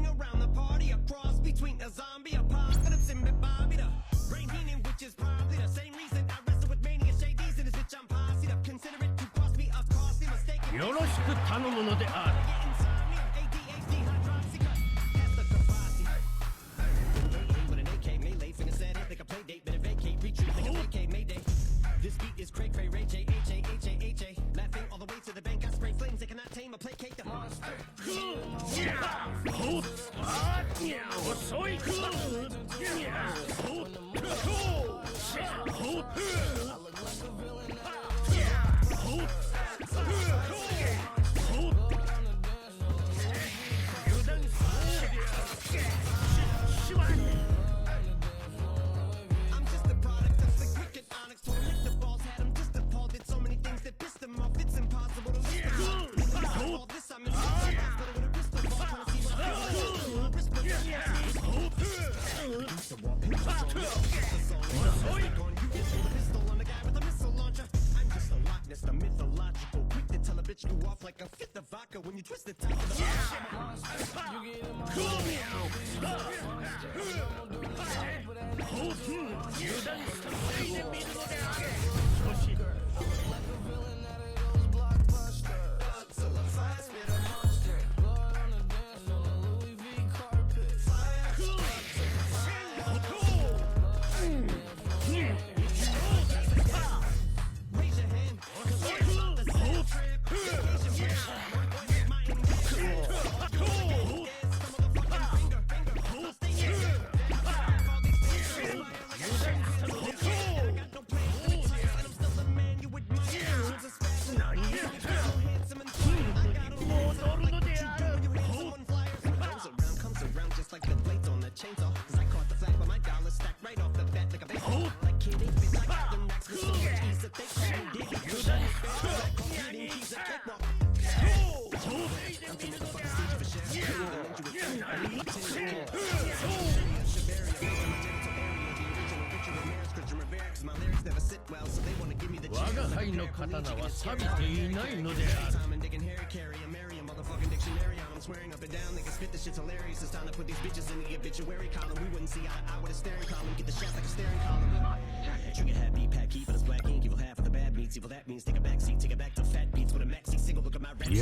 Walking around the party, a cross between a zombie apocalypse and Bobby the brain healing, which is probably the same reason I wrestle with mania shades and this bitch I'm posse up. Consider it to cost me a costly mistake. よろしく頼むのである。 ADHD hydroxycut. That's the capacity. With an AK melee, finna set it like a play date. Better vacate, retreat like a vacate mayday. This beat is cray cray, Ray J, H A H A H A. Laughing all the way to the bank. I spray flames, they cannot tame or placate the monster. 遅い。I'm just a product of the cricket onyx. Told him the balls had him just appalled. Did so many things that pissed him off. It's impossible to list them all. All this I'm in the hospital with a pistol ball, trying to see what I'm doing. Wrist with the pistol on the guy with a missile launcher. I'm just a Loch Ness, the mythological. Quick to tell a bitch you off like a fifth of vodka when you twist the top of the Raise your hand, 'cause we're about to set a trip. Comes around just like the blades on the chainsaw. 'Cause I caught the flag, but my dollar stacked right off the bat like a baseball. Like Kid 8 bitch, I got them knocks with so much ease that they call me Diddy. Good on his face, like computing keys a cakewalk. I'm too motherfucking stage for shit. My lyrics never sit well, so they want to give me the 我が輩の刀は錆びていないのである。 Time and Dick and Harry carry a Mary, a motherfucking dictionary on. I'm swearing up and down, they can spit this shit's hilarious. It's time to put these bitches in the obituary column. We wouldn't see eye to eye with a staring column. Get the shaft like a staring column. Trigger happy, pack heat, but it's black ink. Evil half of the bad meats. Evil that means take a back seat, take it back to fat beats with a maxi single. Look at my rap sheet.